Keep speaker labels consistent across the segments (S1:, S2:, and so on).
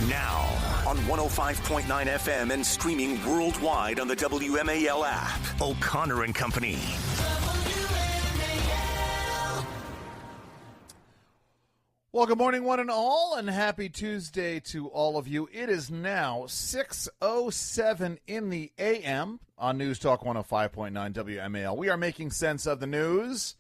S1: Now, on 105.9 FM and streaming worldwide on the WMAL app. O'Connor and Company.
S2: Well, good morning, one and all, and happy Tuesday to all of you. It is now 6:07 in the a.m. on News Talk 105.9 WMAL. We are making sense of the news.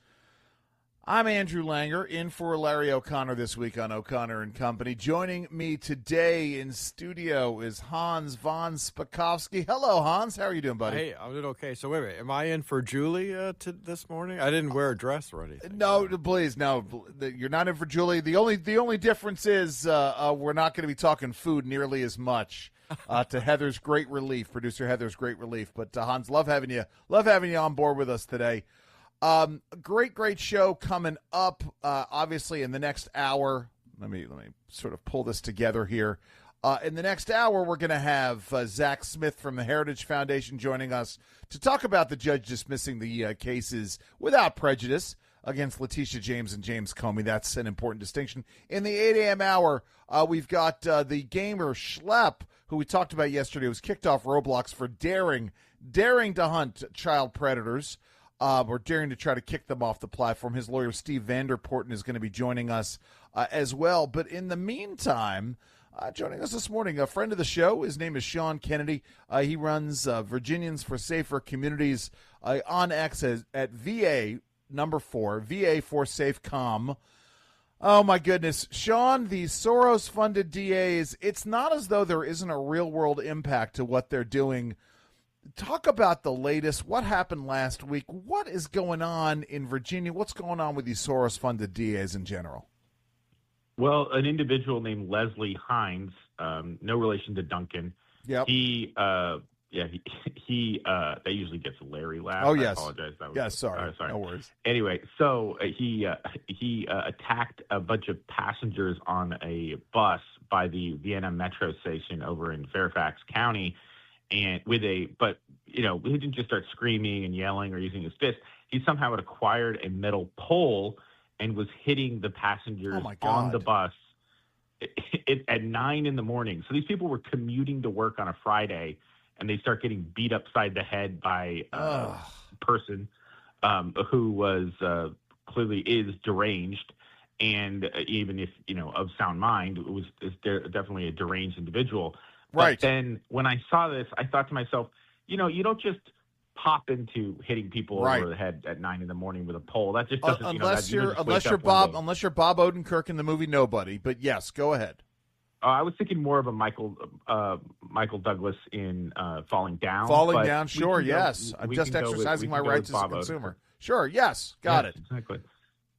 S2: I'm Andrew Langer, in for Larry O'Connor this week on O'Connor and Company. Joining me today in studio is Hans von Spakovsky. Hello, Hans. How are you doing, buddy?
S3: Hey, I'm doing okay. So wait, am I in for Julie this morning? I didn't wear a dress or anything.
S2: No, please, no. You're not in for Julie. The only difference is we're not going to be talking food nearly as much. To Heather's great relief, producer Heather's great relief. But Hans, love having you on board with us today. Great show coming up. Obviously, in the next hour, let me sort of pull this together here. In the next hour, we're going to have Zach Smith from the Heritage Foundation joining us to talk about the judge dismissing the cases without prejudice against Letitia James and James Comey. That's an important distinction. In the 8 a.m. hour, we've got the gamer Schlepp, who we talked about yesterday, was kicked off Roblox for daring to hunt child predators. Or daring to try to kick them off the platform. His lawyer, Steve Vanderporten, is going to be joining us as well. But in the meantime, joining us this morning, a friend of the show, his name is Sean Kennedy. He runs Virginians for Safer Communities on X at VA number 4, VA for Safe Com. Oh, my goodness. Sean, the Soros-funded DAs, it's not as though there isn't a real-world impact to what they're doing. Talk about the latest. What happened last week? What is going on in Virginia? What's going on with these Soros-funded DAs in general?
S4: Well, an individual named Leslie Hines, no relation to Duncan.
S2: Yep.
S4: That usually gets a Larry laugh.
S2: Oh, yes.
S4: I apologize.
S2: Sorry. No worries.
S4: Anyway, so he attacked a bunch of passengers on a bus by the Vienna metro station over in Fairfax County. And he didn't just start screaming and yelling or using his fist. He somehow had acquired a metal pole and was hitting the passengers on the bus at 9 in the morning. So these people were commuting to work on a Friday, and they start getting beat upside the head by a person who was clearly is deranged. And even if, of sound mind, is definitely a deranged individual.
S2: Right.
S4: But then when I saw this, I thought to myself, you don't just pop into hitting people over the head at 9 in the morning with a pole. That just doesn't.
S2: Unless you're Bob Odenkirk in the movie Nobody. But yes, go ahead.
S4: I was thinking more of a Michael Douglas in Falling Down.
S2: Falling Down, sure, yes. I'm just exercising my rights as a consumer. Sure, yes, got it.
S4: Exactly.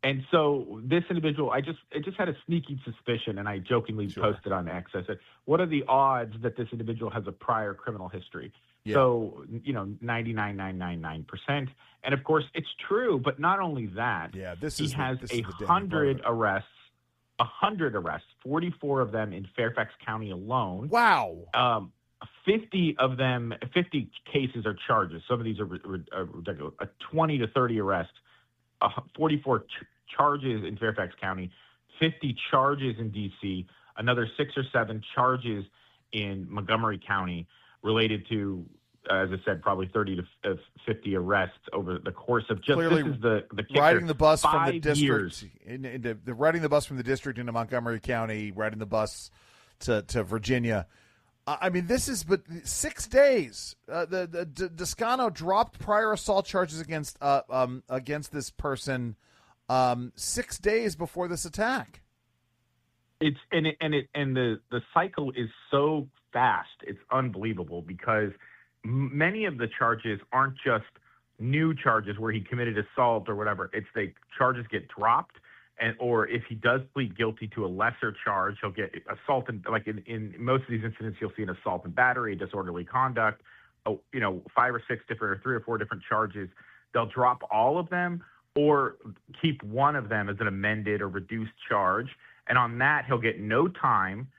S4: And so this individual, I just had a sneaky suspicion, and I jokingly posted on X. I said, what are the odds that this individual has a prior criminal history? Yeah. So, 99.999%. And, of course, it's true. But not only that, he has 100 arrests, 44 of them in Fairfax County alone.
S2: Wow.
S4: 50 cases are charges. Some of these are ridiculous. 20 to 30 arrests. 44 charges in Fairfax County, 50 charges in D.C., another 6 or 7 charges in Montgomery County related to, as I said, probably 30 to 50 arrests over the course of just
S2: clearly
S4: this is the kicker,
S2: riding the bus from the
S4: years.
S2: district, riding the bus from the district into Montgomery County, riding the bus to Virginia. I mean, this is but 6 days. The Descano dropped prior assault charges against this person 6 days before this attack.
S4: The cycle is so fast. It's unbelievable because many of the charges aren't just new charges where he committed assault or whatever. It's the charges get dropped. Or if he does plead guilty to a lesser charge, he'll get assault and in most of these incidents, you'll see an assault and battery, disorderly conduct, 5 or 6 different or 3 or 4 different charges. They'll drop all of them or keep one of them as an amended or reduced charge. And on that, he'll get no time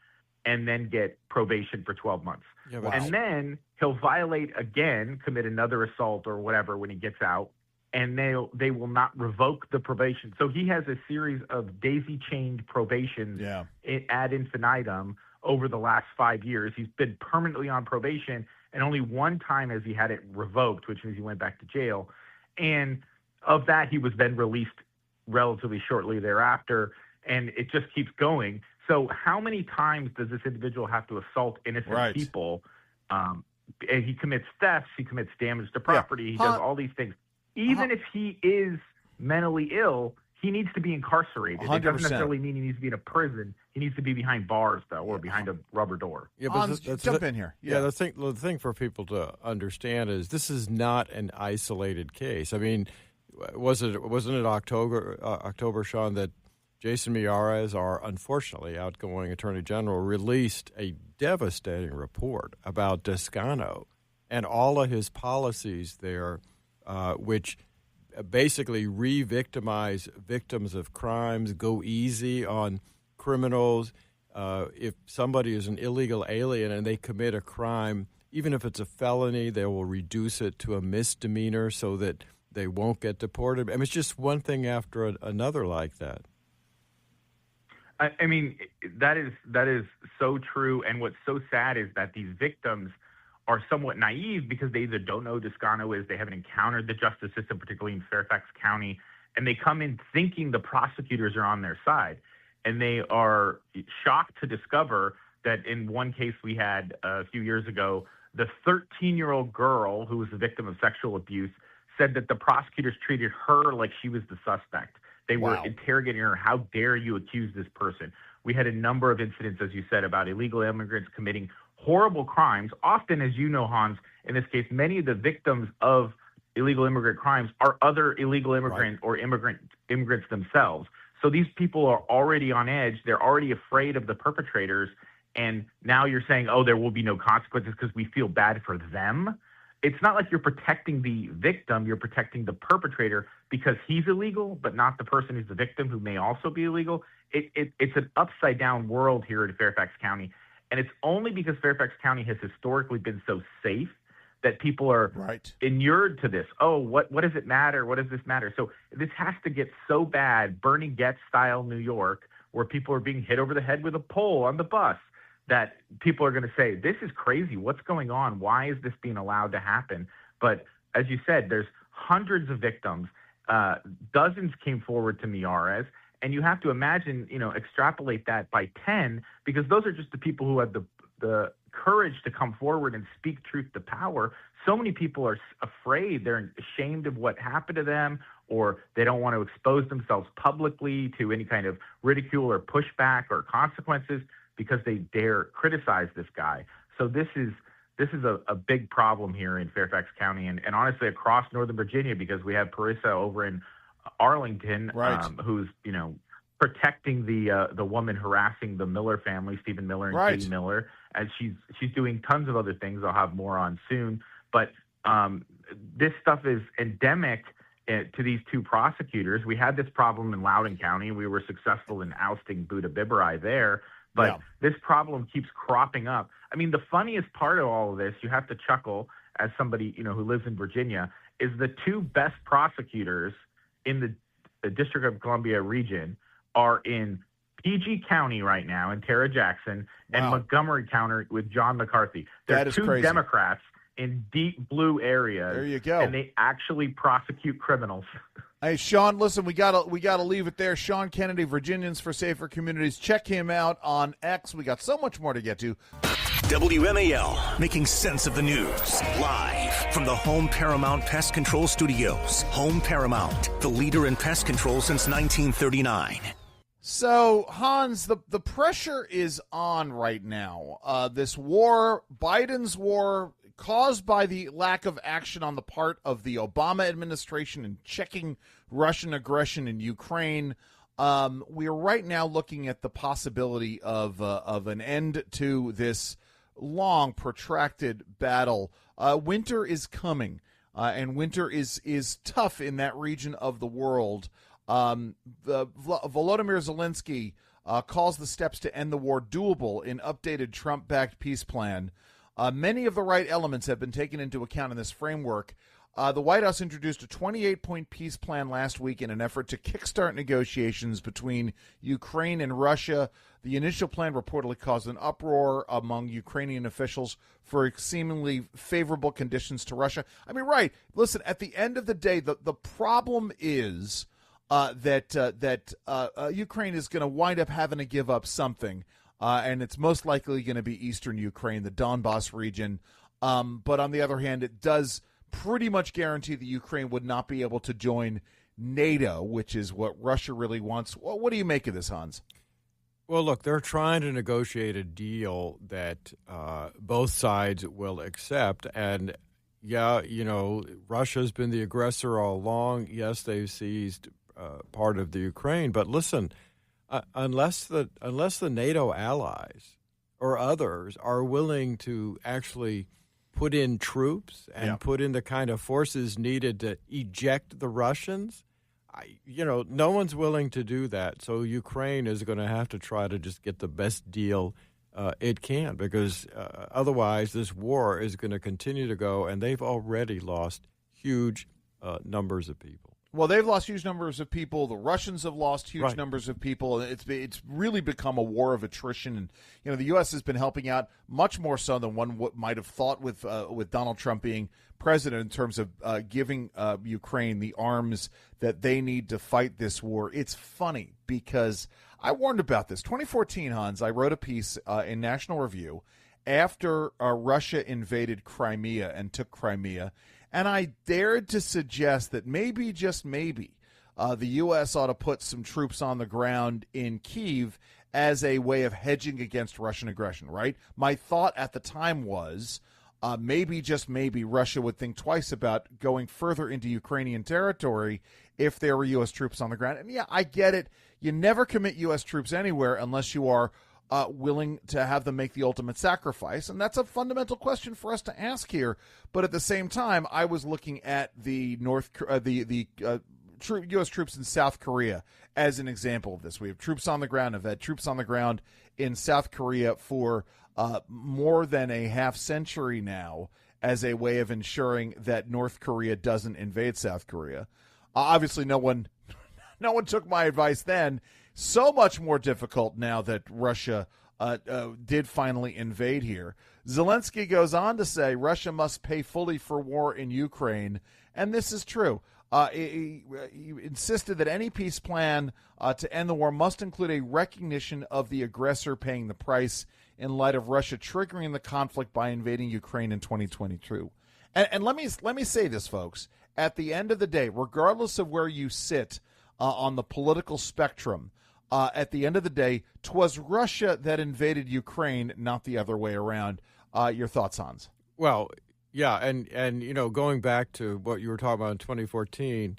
S4: and then get probation for 12 months.
S3: Yeah, wow.
S4: And then he'll violate again, commit another assault or whatever when he gets out. And they will not revoke the probation. So he has a series of daisy-chained probations ad infinitum over the last 5 years. He's been permanently on probation, and only one time has he had it revoked, which means he went back to jail. And of that, he was then released relatively shortly thereafter, and it just keeps going. So how many times does this individual have to assault innocent people? And he commits thefts, he commits damage to property, he does all these things. Even if he is mentally ill, he needs to be incarcerated. 100%. It doesn't necessarily mean he needs to be in a prison. He needs to be behind bars, though, or behind a rubber door.
S2: Yeah, but jump in here. Yeah,
S3: the thing for people to understand is this is not an isolated case. I mean, wasn't it October, Sean, that Jason Miyares, our unfortunately outgoing Attorney General, released a devastating report about Descano and all of his policies there, which basically re-victimize victims of crimes, go easy on criminals. If somebody is an illegal alien and they commit a crime, even if it's a felony, they will reduce it to a misdemeanor so that they won't get deported. I mean, it's just one thing after another like that.
S4: I mean, that is so true. And what's so sad is that these victims are somewhat naive because they either don't know who Descano is, they haven't encountered the justice system, particularly in Fairfax County, and they come in thinking the prosecutors are on their side. And they are shocked to discover that in one case we had a few years ago, the 13-year-old girl who was the victim of sexual abuse said that the prosecutors treated her like she was the suspect. They were interrogating her. How dare you accuse this person? We had a number of incidents, as you said, about illegal immigrants committing horrible crimes. Often, as you know, Hans, in this case, many of the victims of illegal immigrant crimes are other illegal immigrants or immigrants themselves. So these people are already on edge. They're already afraid of the perpetrators. And now you're saying, oh, there will be no consequences because we feel bad for them. It's not like you're protecting the victim. You're protecting the perpetrator because he's illegal, but not the person who's the victim who may also be illegal. It's an upside-down world here in Fairfax County. And it's only because Fairfax County has historically been so safe that people are inured to this. Oh, what does it matter? What does this matter? So this has to get so bad, Bernie Getz style New York, where people are being hit over the head with a pole on the bus, that people are going to say, this is crazy. What's going on? Why is this being allowed to happen? But as you said, there's hundreds of victims. Dozens came forward to Miyares. And you have to imagine, extrapolate that by 10, because those are just the people who have the courage to come forward and speak truth to power. So many people are afraid. They're ashamed of what happened to them, or they don't want to expose themselves publicly to any kind of ridicule or pushback or consequences because they dare criticize this guy. So this is a big problem here in Fairfax County and honestly across Northern Virginia, because we have Parissa over in Arlington, who's protecting the woman harassing the Miller family, Stephen Miller and Katie Miller, as she's doing tons of other things I'll have more on soon. But this stuff is endemic to these two prosecutors. We had this problem in Loudoun County. We were successful in ousting Buddha Biberai there, but this problem keeps cropping up. I mean, the funniest part of all of this, you have to chuckle as somebody who lives in Virginia, is the two best prosecutors in the District of Columbia region are in PG County right now, in Tara Jackson, and Montgomery County with John McCarthy. They're two crazy Democrats in deep blue areas.
S2: There you go.
S4: And they actually prosecute criminals.
S2: Hey, Sean, listen, we gotta leave it there. Sean Kennedy, Virginians for Safer Communities. Check him out on X. We got so much more to get to.
S1: WMAL, making sense of the news. Live from the Home Paramount Pest Control Studios. Home Paramount, the leader in pest control since 1939.
S2: So, Hans, the pressure is on right now. This war, Biden's war, caused by the lack of action on the part of the Obama administration in checking Russian aggression in Ukraine. We are right now looking at the possibility of an end to this long, protracted battle. Winter is coming, and winter is tough in that region of the world. Volodymyr Zelensky calls the steps to end the war doable in updated Trump-backed peace plan. Many of the right elements have been taken into account in this framework. The White House introduced a 28-point peace plan last week in an effort to kickstart negotiations between Ukraine and Russia. The initial plan reportedly caused an uproar among Ukrainian officials for seemingly favorable conditions to Russia. I mean, right. Listen, at the end of the day, the problem is that Ukraine is going to wind up having to give up something, and it's most likely going to be eastern Ukraine, the Donbass region. But on the other hand, it does pretty much guarantee that Ukraine would not be able to join NATO, which is what Russia really wants. What do you make of this, Hans?
S3: Well, look, they're trying to negotiate a deal that both sides will accept. And, yeah, you know, Russia's been the aggressor all along. Yes, they've seized part of the Ukraine. But listen, unless the NATO allies or others are willing to actually put in troops and put in the kind of forces needed to eject the Russians, no one's willing to do that. So Ukraine is going to have to try to just get the best deal it can, because otherwise this war is going to continue to go, and they've already lost huge numbers of people.
S2: Well, they've lost huge numbers of people. The Russians have lost huge numbers of people. It's really become a war of attrition. And you know, the U.S. has been helping out much more so than one might have thought with Donald Trump being president, in terms of giving Ukraine the arms that they need to fight this war. It's funny because I warned about this. 2014, Hans, I wrote a piece in National Review after Russia invaded Crimea and took Crimea. And I dared to suggest that maybe, just maybe, the U.S. ought to put some troops on the ground in Kyiv as a way of hedging against Russian aggression, right? My thought at the time was maybe, just maybe, Russia would think twice about going further into Ukrainian territory if there were U.S. troops on the ground. And, yeah, I get it. You never commit U.S. troops anywhere unless you are willing to have them make the ultimate sacrifice. And that's a fundamental question for us to ask here. But at the same time, I was looking at the U.S. troops in South Korea as an example of this. We have troops on the ground, have had troops on the ground in South Korea for more than a half century now as a way of ensuring that North Korea doesn't invade South Korea. Obviously, no one took my advice then. So much more difficult now that Russia did finally invade here. Zelensky goes on to say Russia must pay fully for war in Ukraine, and this is true. He insisted that any peace plan to end the war must include a recognition of the aggressor paying the price in light of Russia triggering the conflict by invading Ukraine in 2022. And let me say this, folks. At the end of the day, regardless of where you sit on the political spectrum, at the end of the day, 'twas Russia that invaded Ukraine, not the other way around. Your thoughts, Hans?
S3: Well, yeah, and you know, going back to what you were talking about in 2014,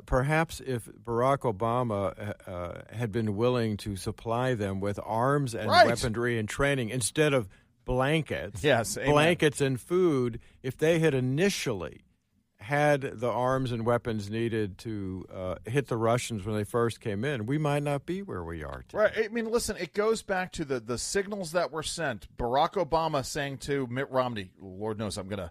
S3: perhaps if Barack Obama had been willing to supply them with arms and weaponry and training instead of blankets, blankets and food, if they had initially had the arms and weapons needed to hit the Russians when they first came in, we might not be where we are today.
S2: Right. I mean, listen, it goes back to the signals that were sent. Barack Obama saying to Mitt Romney, Lord knows I'm going to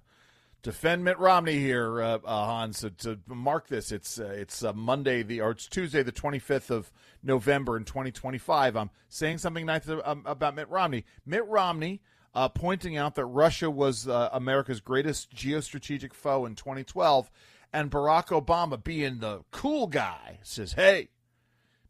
S2: defend Mitt Romney here, Hans, to mark this. It's Monday, it's Tuesday, the 25th of November in 2025. I'm saying something nice about Mitt Romney. Mitt Romney pointing out that Russia was America's greatest geostrategic foe in 2012, and Barack Obama, being the cool guy, says, hey,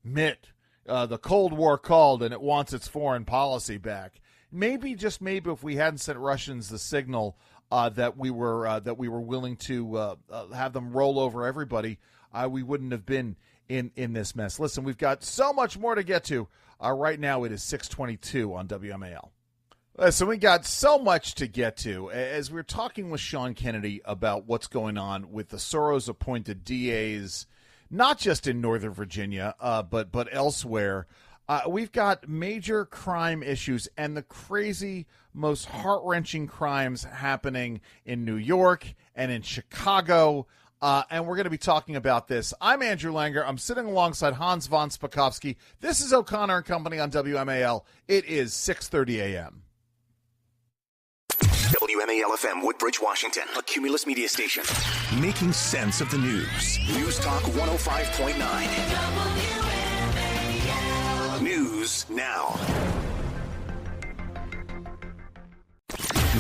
S2: Mitt, the Cold War called and it wants its foreign policy back. Maybe, just maybe, if we hadn't sent Russians the signal that we were willing to have them roll over everybody, we wouldn't have been in this mess. Listen, we've got so much more to get to. Right now it is 6:22 on WMAL. So we got so much to get to as we're talking with Sean Kennedy about what's going on with the Soros-appointed DAs, not just in Northern Virginia, but elsewhere. We've got major crime issues and the crazy, most heart-wrenching crimes happening in New York and in Chicago, and we're going to be talking about this. I'm Andrew Langer. I'm sitting alongside Hans von Spakovsky. This is O'Connor and Company on WMAL. It is 6:30 a.m.
S1: WMAL-FM, Woodbridge, Washington, a Cumulus media station. Making sense of the news. News Talk 105.9. News now.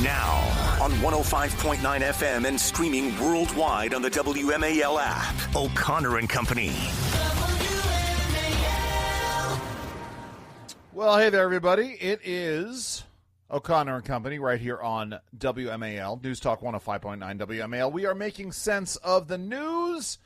S1: Now on 105.9 FM and streaming worldwide on the WMAL app. O'Connor and Company.
S2: Well, hey there, everybody. It is O'Connor and Company right here on WMAL, News Talk 105.9 WMAL. We are making sense of the news.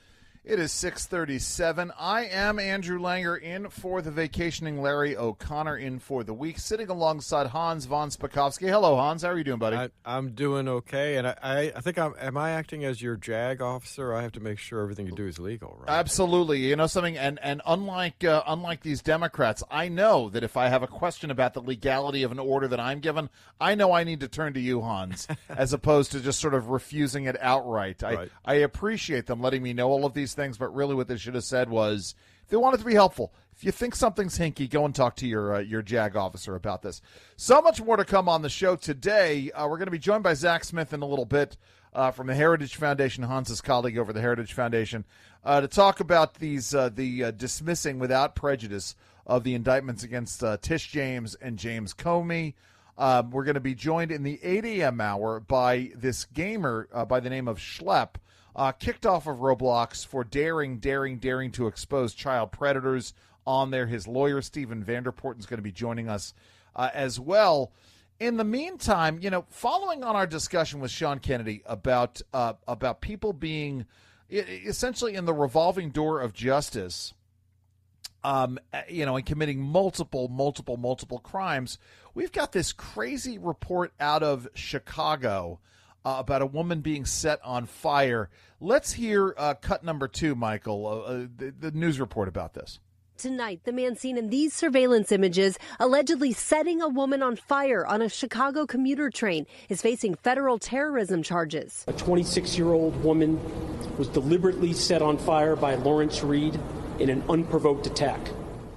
S2: It is 6:37. I am Andrew Langer in for the vacationing Larry O'Connor in for the week, sitting alongside Hans von Spakovsky. Hello, Hans. How are you doing, buddy?
S3: I'm doing okay, and I think am I acting as your JAG officer? I have to make sure everything you do is legal, right?
S2: Absolutely. You know something, and unlike these Democrats, I know that if I have a question about the legality of an order that I'm given, I know I need to turn to you, Hans, as opposed to just sort of refusing it outright.
S3: Right.
S2: I appreciate them letting me know all of these things, but really what they should have said was, if they wanted to be helpful, if you think something's hinky, go and talk to your JAG officer about this. So much more to come on the show today. We're going to be joined by Zach Smith in a little bit from the Heritage Foundation, Hans's colleague over the Heritage Foundation, to talk about the dismissing without prejudice of the indictments against Tish James and James Comey. We're going to be joined in the 8 a.m. hour by this gamer by the name of Schlepp, kicked off of Roblox for daring to expose child predators on there. His lawyer, Stephen Vanderpoorten, is going to be joining us as well. In the meantime, following on our discussion with Sean Kennedy about people being essentially in the revolving door of justice, and committing multiple crimes, we've got this crazy report out of Chicago about a woman being set on fire. Let's hear cut number 2, Michael, the news report about this.
S5: Tonight, the man seen in these surveillance images allegedly setting a woman on fire on a Chicago commuter train is facing federal terrorism charges.
S6: A 26-year-old woman was deliberately set on fire by Lawrence Reed in an unprovoked attack.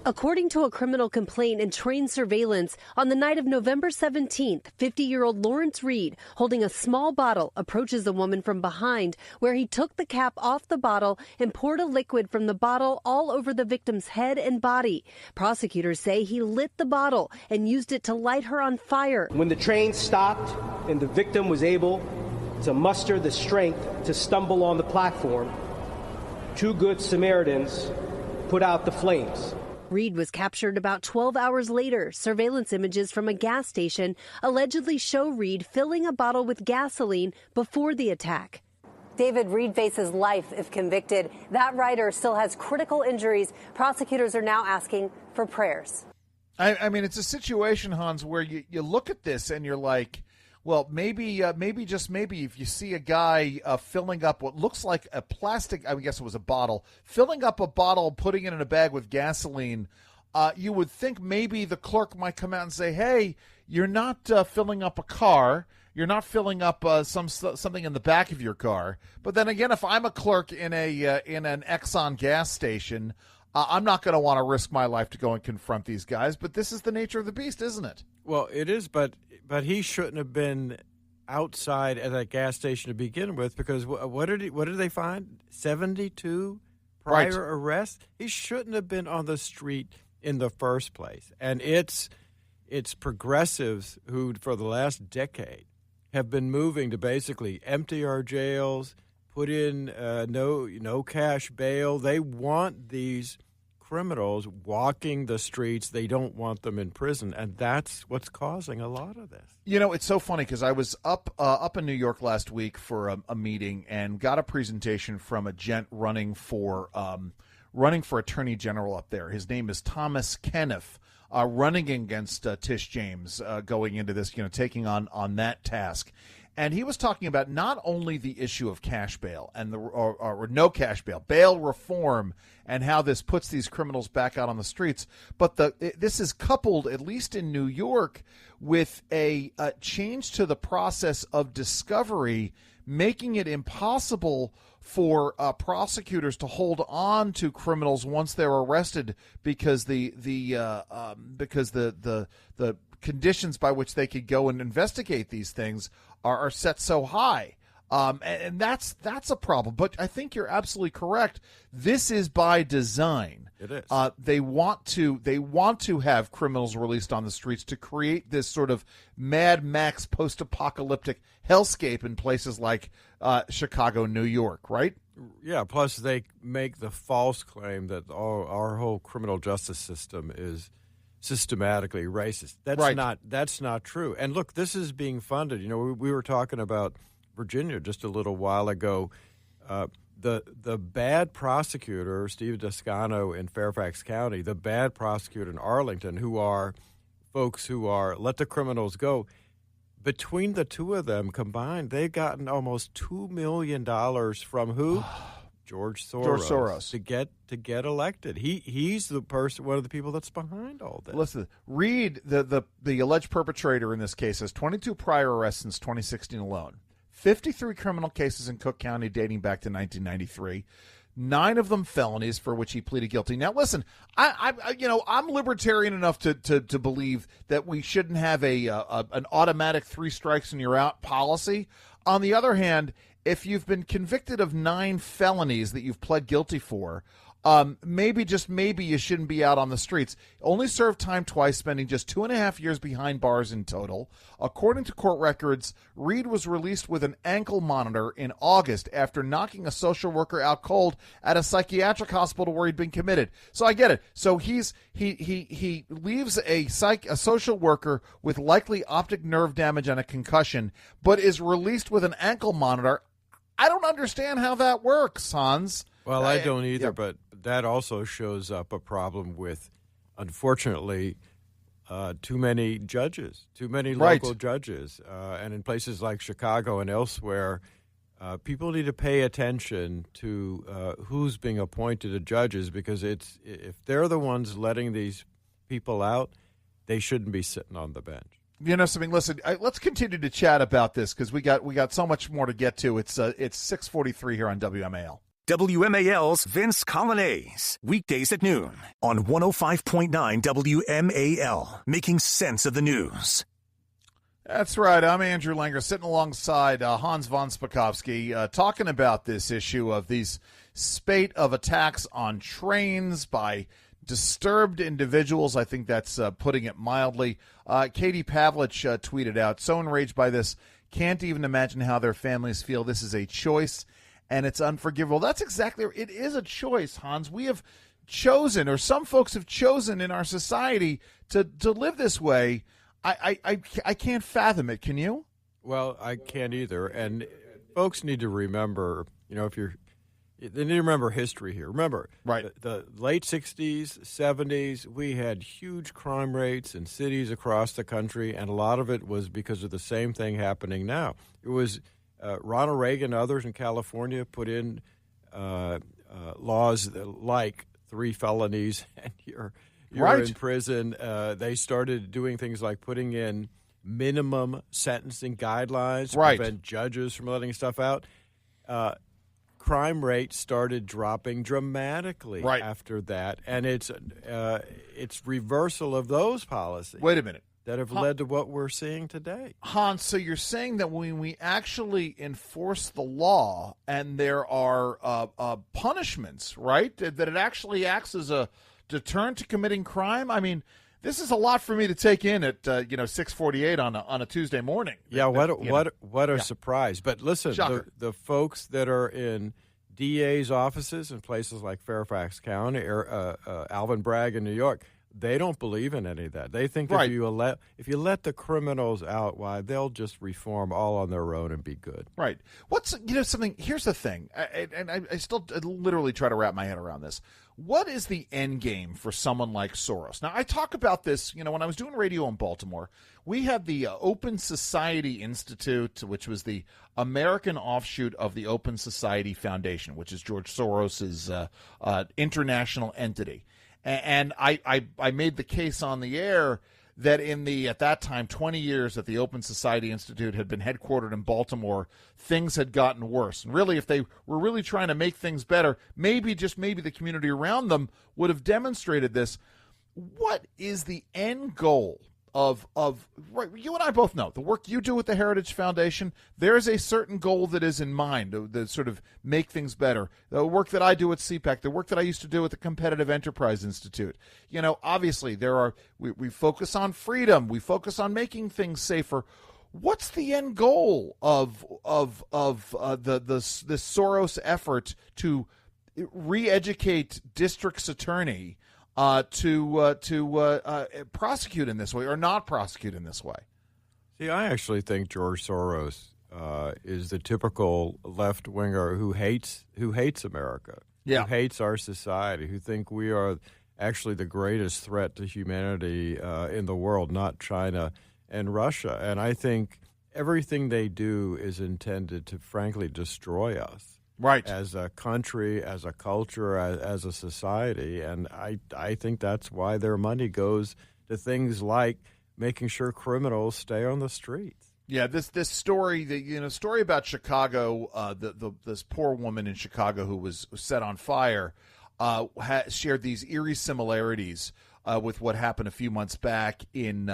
S5: According to a criminal complaint and train surveillance, on the night of November 17th, 50-year-old Lawrence Reed, holding a small bottle, approaches the woman from behind, where he took the cap off the bottle and poured a liquid from the bottle all over the victim's head and body. Prosecutors say he lit the bottle and used it to light her on fire.
S6: When the train stopped and the victim was able to muster the strength to stumble on the platform, 2 good Samaritans put out the flames.
S5: Reed was captured about 12 hours later. Surveillance images from a gas station allegedly show Reed filling a bottle with gasoline before the attack. David, Reed faces life if convicted. That rider still has critical injuries. Prosecutors are now asking for prayers.
S2: I mean, it's a situation, Hans, where you look at this and you're like, well, maybe if you see a guy filling up what looks like a plastic, I guess it was a bottle, filling up a bottle, putting it in a bag with gasoline, you would think maybe the clerk might come out and say, hey, you're not filling up a car. You're not filling up something in the back of your car. But then again, if I'm a clerk in an Exxon gas station, I'm not going to want to risk my life to go and confront these guys. But this is the nature of the beast, isn't it?
S3: Well, it is, but he shouldn't have been outside at that gas station to begin with, because what did they find? 72 prior arrests? He shouldn't have been on the street in the first place. And it's progressives who, for the last decade, have been moving to basically empty our jails, put in no cash bail. They want these criminals walking the streets. They don't want them in prison, and that's what's causing a lot of this.
S2: It's so funny because I was up in New York last week for a meeting and got a presentation from a gent running for Attorney General up there. His name is Thomas Kenneth, running against Tish James, going into this, taking on that task. And he was talking about not only the issue of cash bail and or no cash bail reform, and how this puts these criminals back out on the streets, but this is coupled, at least in New York, with a change to the process of discovery, making it impossible for prosecutors to hold on to criminals once they're arrested, because the conditions by which they could go and investigate these things are set so high. And that's a problem. But I think you're absolutely correct. This is by design.
S3: It is.
S2: They want to have criminals released on the streets to create this sort of Mad Max post-apocalyptic hellscape in places like Chicago, New York, right?
S3: Yeah, plus they make the false claim that our whole criminal justice system is systematically racist. That's not true. And look, this is being funded. You know, we were talking about Virginia just a little while ago. The bad prosecutor, Steve Descano in Fairfax County, the bad prosecutor in Arlington, who are folks who are let the criminals go, between the two of them combined, they've gotten almost $2 million from who? George Soros. to get elected. He's the person, one of the people that's behind all this.
S2: Listen, Reed, the alleged perpetrator in this case, has 22 prior arrests since 2016 alone. 53 criminal cases in Cook County dating back to 1993. 9 of them felonies for which he pleaded guilty. Now, listen, I'm libertarian enough to believe that we shouldn't have an automatic 3 strikes and you're out policy. On the other hand, if you've been convicted of 9 felonies that you've pled guilty for, maybe you shouldn't be out on the streets. Only served time twice, spending just 2.5 years behind bars in total. According to court records, Reed was released with an ankle monitor in August after knocking a social worker out cold at a psychiatric hospital where he'd been committed. So I get it. So he leaves a social worker with likely optic nerve damage and a concussion, but is released with an ankle monitor. I don't understand how that works, Hans.
S3: Well, I don't either, but that also shows up a problem with, unfortunately, too many judges, too many local judges. And in places like Chicago and elsewhere, people need to pay attention to who's being appointed as judges, because if they're the ones letting these people out, they shouldn't be sitting on the bench.
S2: You know something? Listen, let's continue to chat about this because we got so much more to get to. It's 6:43 here on WMAL.
S1: WMAL's Vince Colonnese, weekdays at noon on 105.9 WMAL, making sense of the news.
S2: That's right. I'm Andrew Langer, sitting alongside Hans von Spakovsky, talking about this issue of these spate of attacks on trains by disturbed individuals. I think that's putting it mildly. Katie Pavlich tweeted out, so enraged by this, can't even imagine how their families feel. This is a choice, and it's unforgivable. That's exactly it. Is a choice, Hans. We have chosen, or some folks have chosen in our society to live this way. I can't fathom it. Can you?
S3: Well, I can't either. And folks need to remember, they need to remember history here. Remember,
S2: right?
S3: The late 60s, 70s, we had huge crime rates in cities across the country, and a lot of it was because of the same thing happening now. It was Ronald Reagan and others in California put in laws like 3 felonies and you're in prison. They started doing things like putting in minimum sentencing guidelines to prevent judges from letting stuff out. Crime rates started dropping dramatically after that, and it's reversal of those policies.
S2: Wait a minute.
S3: That have led to what we're seeing today.
S2: Hans, so you're saying that when we actually enforce the law and there are punishments, right, that it actually acts as a deterrent to committing crime? I mean, this is a lot for me to take in at 6:48 on a Tuesday morning.
S3: Yeah, what a surprise! But listen, the folks that are in DA's offices in places like Fairfax County or Alvin Bragg in New York, they don't believe in any of that. They think if you let the criminals out, why they'll just reform all on their own and be good. Right.
S2: Something? Here's the thing, and I still literally try to wrap my head around this. What is the end game for someone like Soros? Now, I talk about this, when I was doing radio in Baltimore, we had the Open Society Institute, which was the American offshoot of the Open Society Foundation, which is George Soros's international entity. And I made the case on the air that at that time, 20 years that the Open Society Institute had been headquartered in Baltimore, things had gotten worse. And really, if they were really trying to make things better, maybe the community around them would have demonstrated this. What is the end goal of right, you and I both know the work you do with the Heritage Foundation, there's a certain goal that is in mind to sort of make things better. The work that I do at CPAC, the work that I used to do at the Competitive Enterprise Institute, obviously we focus on freedom, we focus on making things safer. What's the end goal of this Soros effort to re-educate district's attorney to prosecute in this way or not prosecute in this way?
S3: See, I actually think George Soros is the typical left winger who hates America, who hates our society, who think we are actually the greatest threat to humanity in the world, not China and Russia. And I think everything they do is intended to, frankly, destroy us.
S2: Right.
S3: As a country, as a culture, as a society. And I think that's why their money goes to things like making sure criminals stay on the streets.
S2: Yeah, this story, story about Chicago, this poor woman in Chicago who was set on fire, shared these eerie similarities with what happened a few months back in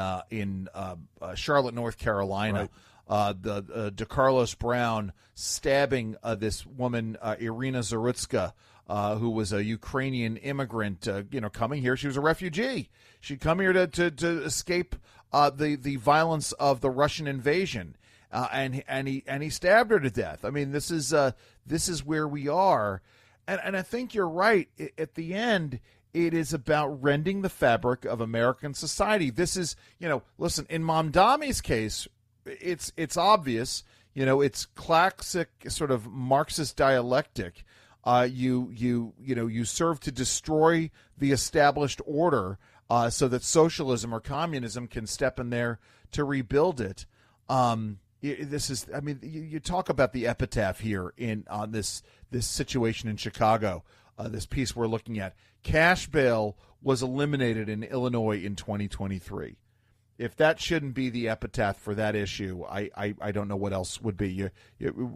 S2: Charlotte, North Carolina.
S3: Right.
S2: The DeCarlos Brown stabbing this woman, Irina Zarutska, who was a Ukrainian immigrant, coming here. She was a refugee. She'd come here to escape the violence of the Russian invasion, and he stabbed her to death. I mean, this is where we are, and I think you're right. At the end, it is about rending the fabric of American society. This is, listen, in Mamdani's case, it's obvious, it's classic sort of Marxist dialectic. You serve to destroy the established order so that socialism or communism can step in there to rebuild it. You talk about the epitaph here on this situation in Chicago. This piece we're looking at, cash bail was eliminated in Illinois in 2023. If that shouldn't be the epitaph for that issue, I don't know what else would be.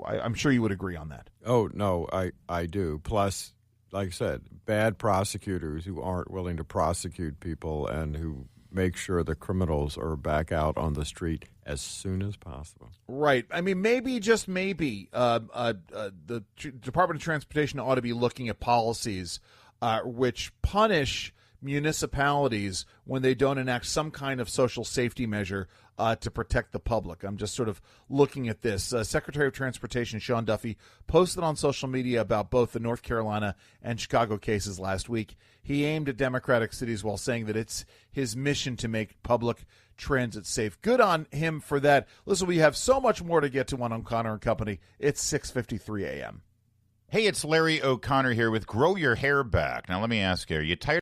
S2: I'm sure you would agree on that.
S3: Oh, no, I do. Plus, like I said, bad prosecutors who aren't willing to prosecute people and who make sure the criminals are back out on the street as soon as possible.
S2: Right. I mean, maybe, just maybe, the Department of Transportation ought to be looking at policies which punish municipalities when they don't enact some kind of social safety measure to protect the public. I'm just sort of looking at this. Secretary of Transportation Sean Duffy posted on social media about both the North Carolina and Chicago cases last week. He aimed at Democratic cities while saying that it's his mission to make public transit safe. Good on him for that. Listen, we have so much more to get to on O'Connor and Company. It's 6:53 a.m.
S7: Hey, it's Larry O'Connor here with Grow Your Hair Back. Now, let me ask you, are you tired